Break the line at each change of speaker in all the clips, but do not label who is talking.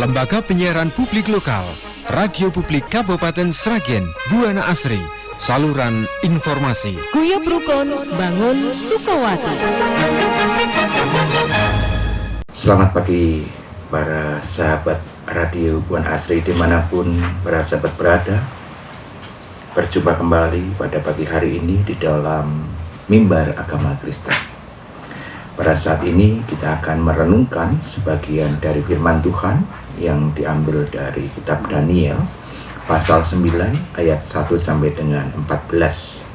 Lembaga Penyiaran Publik Lokal, Radio Publik Kabupaten Sragen, Buana Asri, saluran informasi.
Guyub Rukun Bangun Sukowati.
Selamat pagi para sahabat Radio Buana Asri dimanapun para sahabat berada. Berjumpa kembali pada pagi hari ini di dalam Mimbar Agama Kristen. Pada saat ini kita akan merenungkan sebagian dari firman Tuhan yang diambil dari kitab Daniel pasal 9 ayat 1 sampai dengan 14.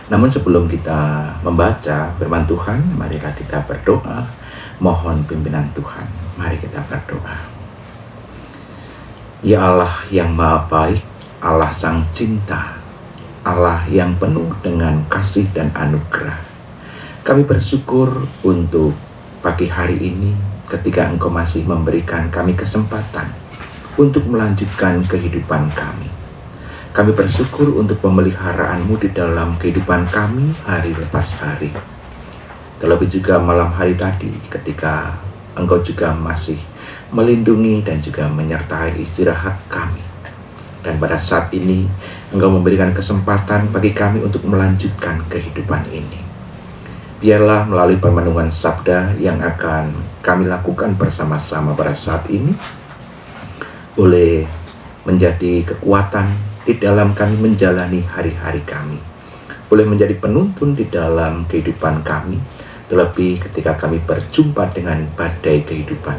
Namun sebelum kita membaca firman Tuhan, marilah kita berdoa, mohon pimpinan Tuhan. Mari kita berdoa. Ya Allah yang Maha Baik, Allah Sang Cinta, Allah yang penuh dengan kasih dan anugerah, kami bersyukur untuk pagi hari ini ketika Engkau masih memberikan kami kesempatan untuk melanjutkan kehidupan kami. Kami bersyukur untuk pemeliharaan-Mu di dalam kehidupan kami hari lepas hari. Terlebih juga malam hari tadi ketika Engkau juga masih melindungi dan juga menyertai istirahat kami. Dan pada saat ini Engkau memberikan kesempatan bagi kami untuk melanjutkan kehidupan ini. Biarlah melalui permenungan sabda yang akan kami lakukan bersama-sama pada saat ini boleh menjadi kekuatan di dalam kami menjalani hari-hari kami, boleh menjadi penuntun di dalam kehidupan kami, terlebih ketika kami berjumpa dengan badai kehidupan,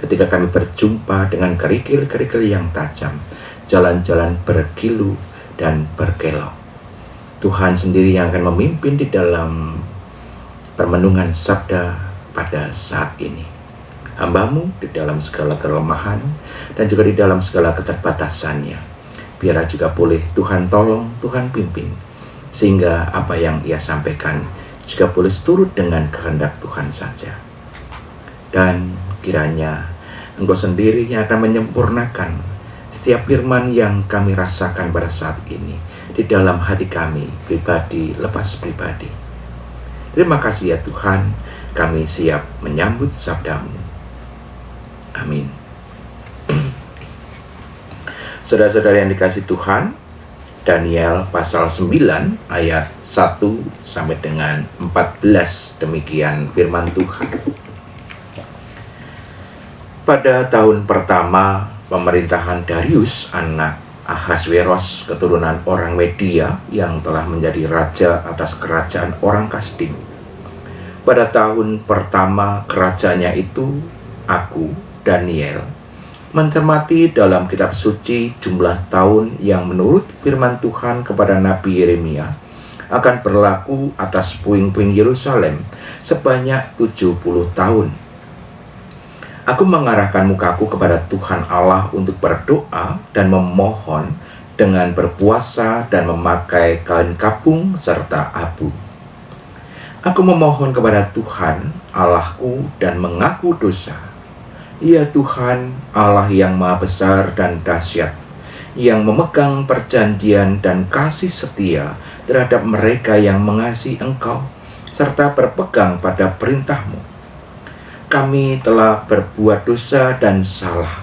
ketika kami berjumpa dengan kerikil-kerikil yang tajam, jalan-jalan berkilu dan berkelok. Tuhan sendiri yang akan memimpin di dalam permenungan sabda pada saat ini. Hamba-Mu di dalam segala kelemahan dan juga di dalam segala keterbatasannya, biarlah juga boleh Tuhan tolong, Tuhan pimpin, sehingga apa yang Ia sampaikan juga boleh seturut dengan kehendak Tuhan saja. Dan kiranya Engkau sendiri yang akan menyempurnakan setiap firman yang kami rasakan pada saat ini di dalam hati kami pribadi lepas pribadi. Terima kasih ya Tuhan, kami siap menyambut sabda-Mu. Amin. Saudara-saudara yang dikasihi Tuhan, Daniel pasal 9 ayat 1 sampai dengan 14, demikian firman Tuhan. Pada tahun pertama pemerintahan Darius anak Ahasweros, keturunan orang Media yang telah menjadi raja atas kerajaan orang Kasdim. Pada tahun pertama kerajaannya itu, aku, Daniel, mencermati dalam kitab suci jumlah tahun yang menurut firman Tuhan kepada Nabi Yeremia akan berlaku atas puing-puing Yerusalem sebanyak 70 tahun. Aku mengarahkan mukaku kepada Tuhan Allah untuk berdoa dan memohon dengan berpuasa dan memakai kain kapung serta abu. Aku memohon kepada Tuhan Allahku dan mengaku dosa. Ya Tuhan, Allah yang maha besar dan dahsyat, yang memegang perjanjian dan kasih setia terhadap mereka yang mengasihi Engkau, serta berpegang pada perintah-Mu. Kami telah berbuat dosa dan salah.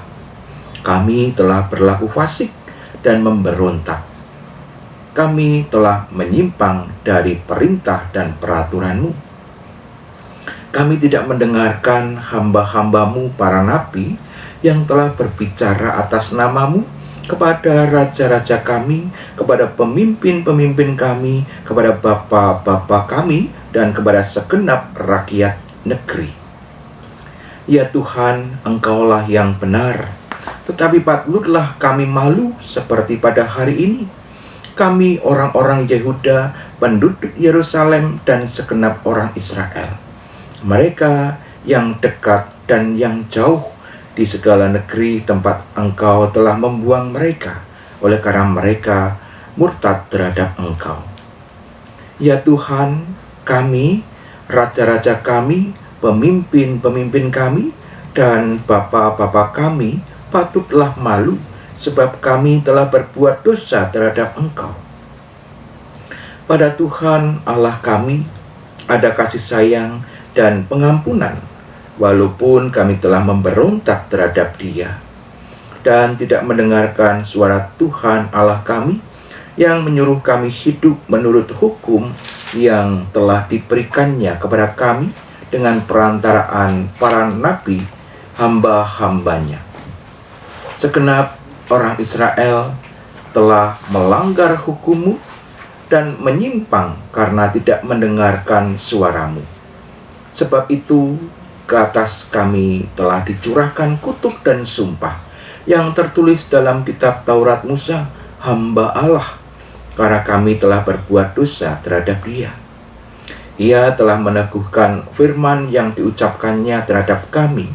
Kami telah berlaku fasik dan memberontak. Kami telah menyimpang dari perintah dan peraturan-Mu. Kami tidak mendengarkan hamba-hamba-Mu para nabi yang telah berbicara atas nama-Mu kepada raja-raja kami, kepada pemimpin-pemimpin kami, kepada bapa-bapa kami, dan kepada segenap rakyat negeri. Ya Tuhan, Engkaulah yang benar, tetapi patutlah kami malu seperti pada hari ini. Kami orang-orang Yehuda, penduduk Yerusalem dan segenap orang Israel. Mereka yang dekat dan yang jauh di segala negeri tempat Engkau telah membuang mereka, oleh karena mereka murtad terhadap Engkau. Ya Tuhan, kami, raja-raja kami, pemimpin-pemimpin kami, dan bapa-bapa kami patutlah malu sebab kami telah berbuat dosa terhadap Engkau. Pada Tuhan Allah kami ada kasih sayang dan pengampunan, walaupun kami telah memberontak terhadap Dia dan tidak mendengarkan suara Tuhan Allah kami yang menyuruh kami hidup menurut hukum yang telah diberikannya kepada kami dengan perantaraan para nabi hamba-hambanya. Segenap orang Israel telah melanggar hukum-Mu dan menyimpang karena tidak mendengarkan suara-Mu. Sebab itu, ke atas kami telah dicurahkan kutuk dan sumpah yang tertulis dalam kitab Taurat Musa, hamba Allah, karena kami telah berbuat dosa terhadap Dia. Ia telah meneguhkan firman yang diucapkannya terhadap kami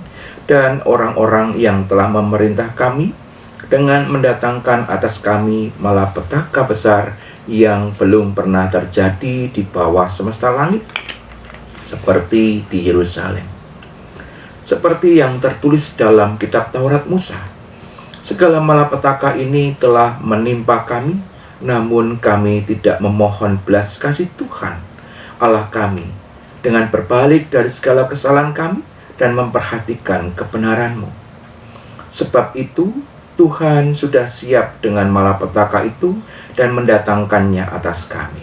dan orang-orang yang telah memerintah kami dengan mendatangkan atas kami malapetaka besar yang belum pernah terjadi di bawah semesta langit, seperti di Yerusalem. Seperti yang tertulis dalam kitab Taurat Musa, segala malapetaka ini telah menimpa kami, namun kami tidak memohon belas kasih Tuhan Allah kami dengan berbalik dari segala kesalahan kami dan memperhatikan kebenaran-Mu. Sebab itu Tuhan sudah siap dengan malapetaka itu dan mendatangkannya atas kami.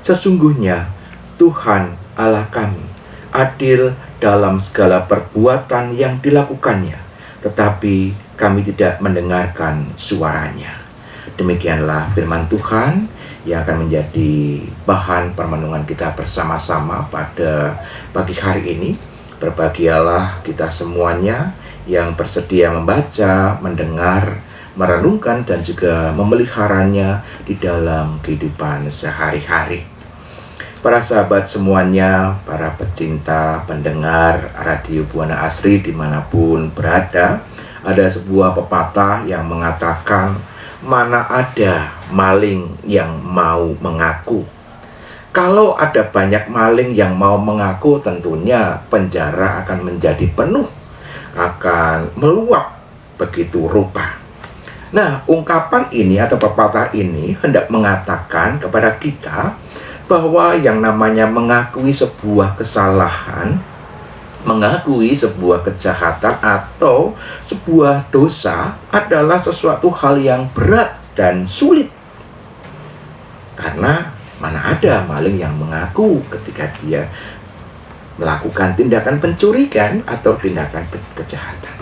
Sesungguhnya Tuhan Allah kami adil dalam segala perbuatan yang dilakukannya, tetapi kami tidak mendengarkan suaranya. Demikianlah firman Tuhan yang akan menjadi bahan permenungan kita bersama-sama pada pagi hari ini. Berbahagialah kita semuanya yang bersedia membaca, mendengar, merenungkan, dan juga memeliharanya di dalam kehidupan sehari-hari. Para sahabat semuanya, para pecinta, pendengar Radio Buana Asri dimanapun berada, ada sebuah pepatah yang mengatakan, mana ada maling yang mau mengaku. Kalau ada banyak maling yang mau mengaku, tentunya penjara akan menjadi penuh, akan meluap begitu rupa. Nah, ungkapan ini atau pepatah ini hendak mengatakan kepada kita bahwa yang namanya mengakui sebuah kesalahan, mengakui sebuah kejahatan atau sebuah dosa adalah sesuatu hal yang berat dan sulit. Karena mana ada maling yang mengaku ketika dia melakukan tindakan pencurian atau tindakan kejahatan.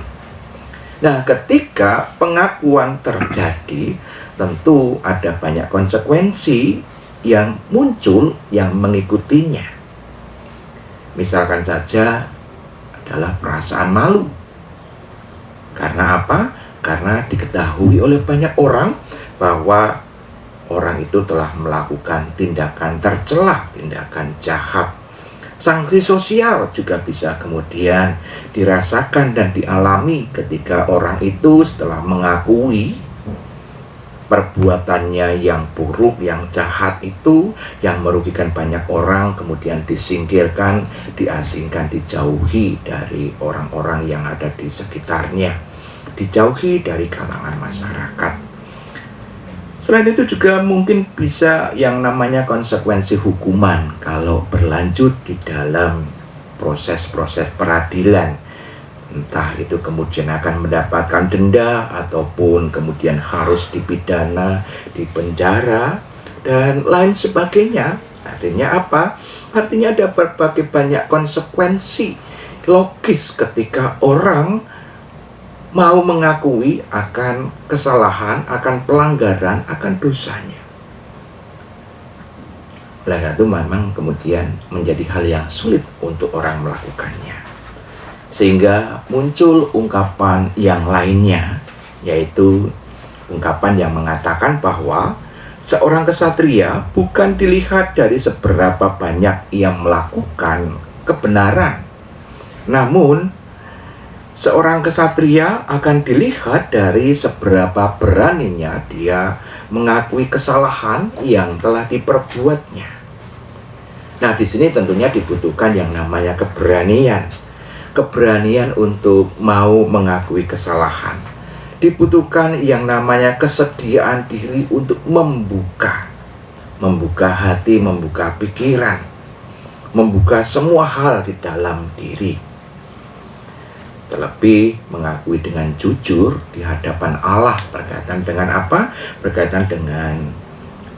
Nah, ketika pengakuan terjadi, tentu ada banyak konsekuensi yang muncul yang mengikutinya. Misalkan saja adalah perasaan malu. Karena apa? Karena diketahui oleh banyak orang bahwa orang itu telah melakukan tindakan tercela, tindakan jahat. Sanksi sosial juga bisa kemudian dirasakan dan dialami ketika orang itu setelah mengakui perbuatannya yang buruk, yang jahat itu, yang merugikan banyak orang, kemudian disingkirkan, diasingkan, dijauhi dari orang-orang yang ada di sekitarnya, dijauhi dari kalangan masyarakat. Selain itu juga mungkin bisa yang namanya konsekuensi hukuman kalau berlanjut di dalam proses-proses peradilan. Entah itu kemudian akan mendapatkan denda ataupun kemudian harus dipidana, dipenjara, dan lain sebagainya. Artinya apa? Artinya ada berbagai banyak konsekuensi logis ketika orang mau mengakui akan kesalahan, akan pelanggaran, akan dosanya. Oleh karena itu memang kemudian menjadi hal yang sulit untuk orang melakukannya. Sehingga muncul ungkapan yang lainnya, yaitu ungkapan yang mengatakan bahwa seorang kesatria bukan dilihat dari seberapa banyak ia melakukan kebenaran, namun seorang kesatria akan dilihat dari seberapa beraninya dia mengakui kesalahan yang telah diperbuatnya. Nah, di sini tentunya dibutuhkan yang namanya keberanian. Keberanian untuk mau mengakui kesalahan. Dibutuhkan yang namanya kesediaan diri untuk membuka hati, membuka pikiran, membuka semua hal di dalam diri. terlebih mengakui dengan jujur di hadapan Allah berkaitan dengan apa? Berkaitan dengan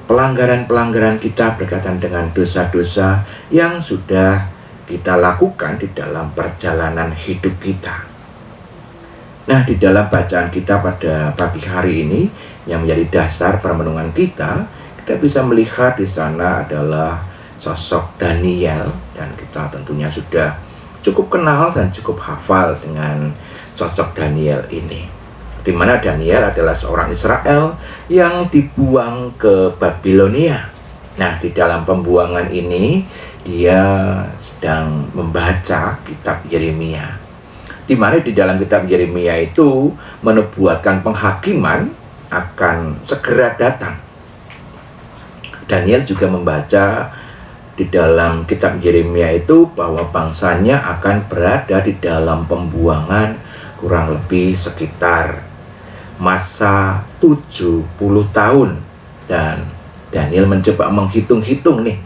pelanggaran-pelanggaran kita, berkaitan dengan dosa-dosa yang sudah kita lakukan di dalam perjalanan hidup kita. Nah, di dalam bacaan kita pada pagi hari ini yang menjadi dasar permenungan kita bisa melihat di sana adalah sosok Daniel, dan kita tentunya sudah cukup kenal dan cukup hafal dengan sosok Daniel ini, di mana Daniel adalah seorang Israel yang dibuang ke Babilonia. Nah, di dalam pembuangan ini dia sedang membaca kitab Yeremia, di mana di dalam kitab Yeremia itu menubuatkan penghakiman akan segera datang. Daniel juga membaca di dalam kitab Yeremia itu bahwa bangsanya akan berada di dalam pembuangan kurang lebih sekitar masa 70 tahun. Dan Daniel mencoba menghitung-hitung nih,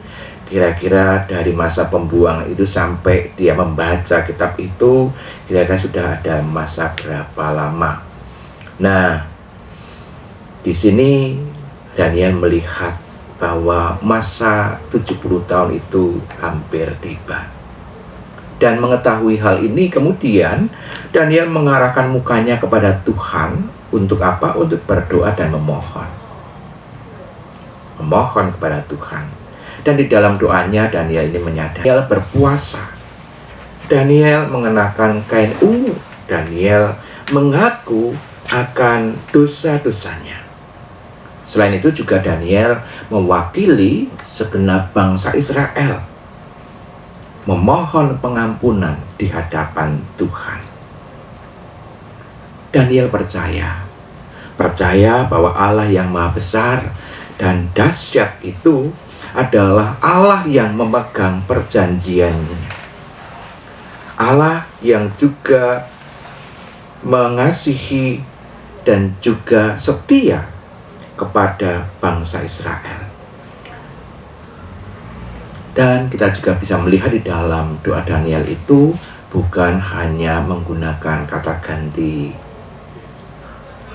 kira-kira dari masa pembuangan itu sampai dia membaca kitab itu, kira-kira sudah ada masa berapa lama. Nah, di sini Daniel melihat bahwa masa 70 tahun itu hampir tiba. Dan mengetahui hal ini, kemudian Daniel mengarahkan mukanya kepada Tuhan untuk apa? Untuk berdoa dan memohon. Memohon kepada Tuhan. Dan di dalam doanya Daniel ini menyadari Daniel berpuasa. Daniel mengenakan kain ungu. Daniel mengaku akan dosa-dosanya. Selain itu juga Daniel mewakili segenap bangsa Israel memohon pengampunan di hadapan Tuhan. Daniel percaya bahwa Allah yang Maha Besar dan dahsyat itu adalah Allah yang memegang perjanjiannya. Allah yang juga mengasihi dan juga setia kepada bangsa Israel. Dan kita juga bisa melihat di dalam doa Daniel itu bukan hanya menggunakan kata ganti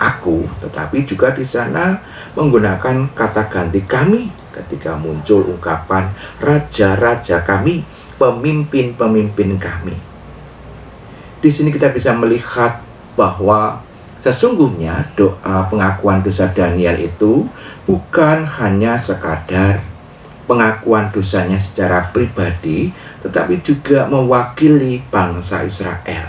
aku, tetapi juga di sana menggunakan kata ganti kami ketika muncul ungkapan raja-raja kami, pemimpin-pemimpin kami. Di sini kita bisa melihat bahwa sesungguhnya doa pengakuan dosa Daniel itu bukan hanya sekadar pengakuan dosanya secara pribadi, tetapi juga mewakili bangsa Israel.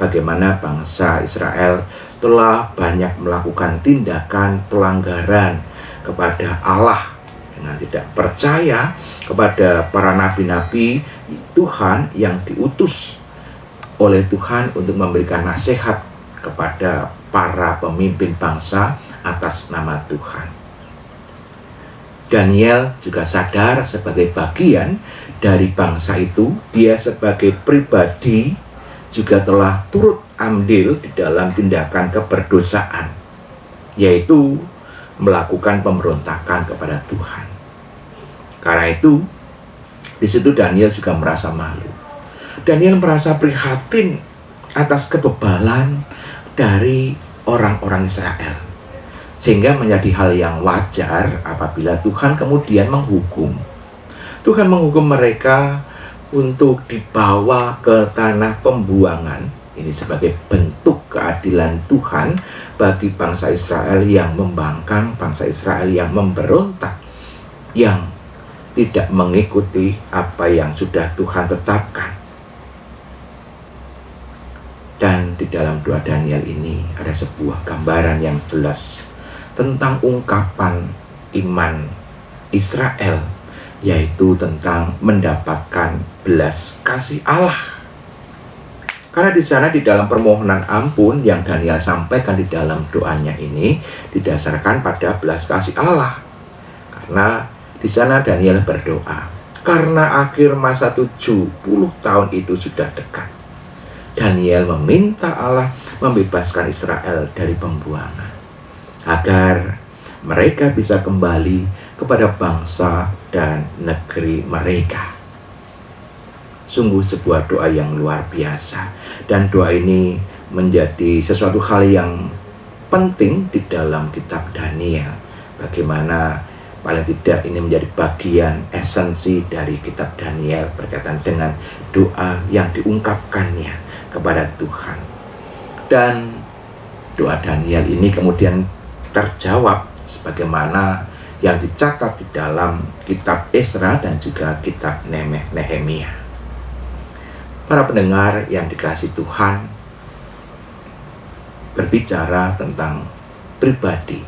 Bagaimana bangsa Israel telah banyak melakukan tindakan pelanggaran kepada Allah dengan tidak percaya kepada para nabi-nabi Tuhan yang diutus oleh Tuhan untuk memberikan nasihat kepada para pemimpin bangsa atas nama Tuhan. Daniel juga sadar sebagai bagian dari bangsa itu, dia sebagai pribadi juga telah turut andil di dalam tindakan keberdosaan, yaitu melakukan pemberontakan kepada Tuhan. Karena itu, di situ Daniel juga merasa malu. Daniel merasa prihatin atas kebebalan dari orang-orang Israel, sehingga menjadi hal yang wajar apabila Tuhan kemudian menghukum. Tuhan menghukum mereka untuk dibawa ke tanah pembuangan. Ini sebagai bentuk keadilan Tuhan bagi bangsa Israel yang membangkang, bangsa Israel yang memberontak, yang tidak mengikuti apa yang sudah Tuhan tetapkan. Dan di dalam doa Daniel ini ada sebuah gambaran yang jelas tentang ungkapan iman Israel, yaitu tentang mendapatkan belas kasih Allah. Karena di sana di dalam permohonan ampun yang Daniel sampaikan di dalam doanya ini didasarkan pada belas kasih Allah. Karena di sana Daniel berdoa, karena akhir masa 70 tahun itu sudah dekat. Daniel meminta Allah membebaskan Israel dari pembuangan, agar mereka bisa kembali kepada bangsa dan negeri mereka. Sungguh sebuah doa yang luar biasa. Dan doa ini menjadi sesuatu hal yang penting di dalam kitab Daniel. Bagaimana paling tidak ini menjadi bagian esensi dari kitab Daniel berkaitan dengan doa yang diungkapkannya kepada Tuhan. Dan doa Daniel ini kemudian terjawab sebagaimana yang dicatat di dalam kitab Esra dan juga kitab Nehemia. Para pendengar yang dikasihi Tuhan, berbicara tentang pribadi,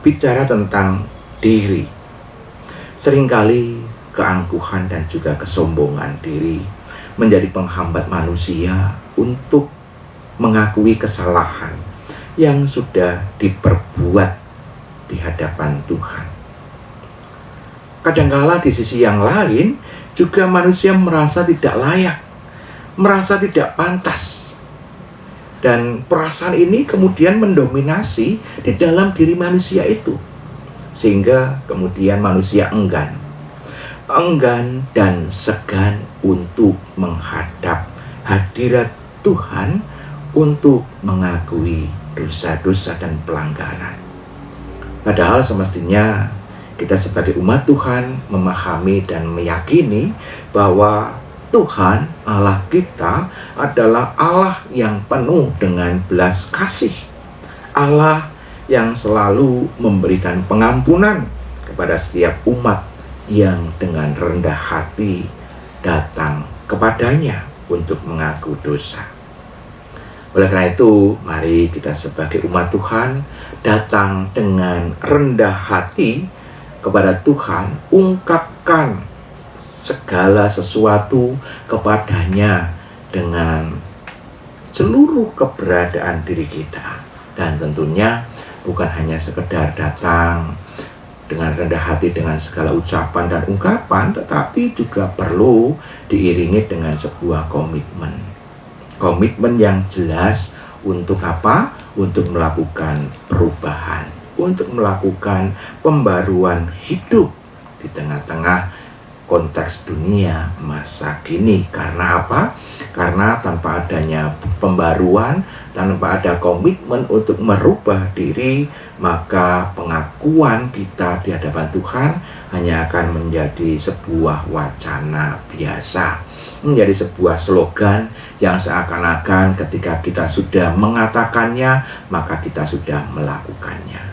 bicara tentang diri. Seringkali keangkuhan dan juga kesombongan diri menjadi penghambat manusia untuk mengakui kesalahan yang sudah diperbuat di hadapan Tuhan. Kadangkala di sisi yang lain juga manusia merasa tidak layak, merasa tidak pantas. Dan perasaan ini kemudian mendominasi di dalam diri manusia itu. Sehingga kemudian manusia enggan dan segan untuk menghadap hadirat Tuhan, untuk mengakui dosa-dosa dan pelanggaran. Padahal semestinya kita sebagai umat Tuhan memahami dan meyakini bahwa Tuhan Allah kita adalah Allah yang penuh dengan belas kasih, Allah yang selalu memberikan pengampunan kepada setiap umat yang dengan rendah hati datang kepadanya untuk mengaku dosa. Oleh karena itu, mari kita sebagai umat Tuhan datang dengan rendah hati kepada Tuhan, ungkapkan segala sesuatu kepadanya dengan seluruh keberadaan diri kita. Dan tentunya bukan hanya sekedar datang dengan rendah hati dengan segala ucapan dan ungkapan, tetapi juga perlu diiringi dengan sebuah komitmen. Komitmen yang jelas untuk apa? Untuk melakukan perubahan, untuk melakukan pembaruan hidup di tengah-tengah konteks dunia masa kini. Karena apa? Karena tanpa adanya pembaruan, tanpa ada komitmen untuk merubah diri, maka pengakuan kita di hadapan Tuhan hanya akan menjadi sebuah wacana biasa, menjadi sebuah slogan yang seakan-akan ketika kita sudah mengatakannya, maka kita sudah melakukannya.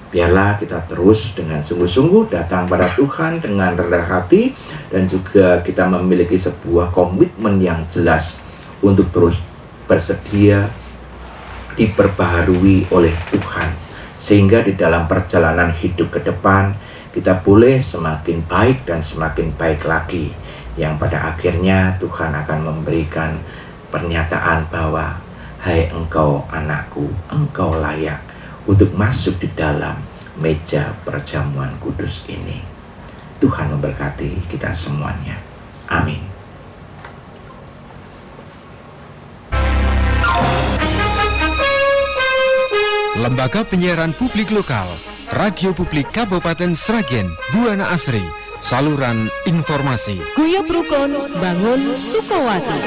Biarlah kita terus dengan sungguh-sungguh datang pada Tuhan dengan rendah hati, dan juga kita memiliki sebuah komitmen yang jelas untuk terus bersedia diperbaharui oleh Tuhan, sehingga di dalam perjalanan hidup ke depan kita boleh semakin baik dan semakin baik lagi, yang pada akhirnya Tuhan akan memberikan pernyataan bahwa hai engkau anakku, engkau layak untuk masuk di dalam meja perjamuan kudus ini. Tuhan memberkati kita semuanya. Amin.
Lembaga Penyiaran Publik Lokal, Radio Publik Kabupaten Sragen, Buana Asri, saluran informasi.
Guyub Rukun Bangun Sukowati.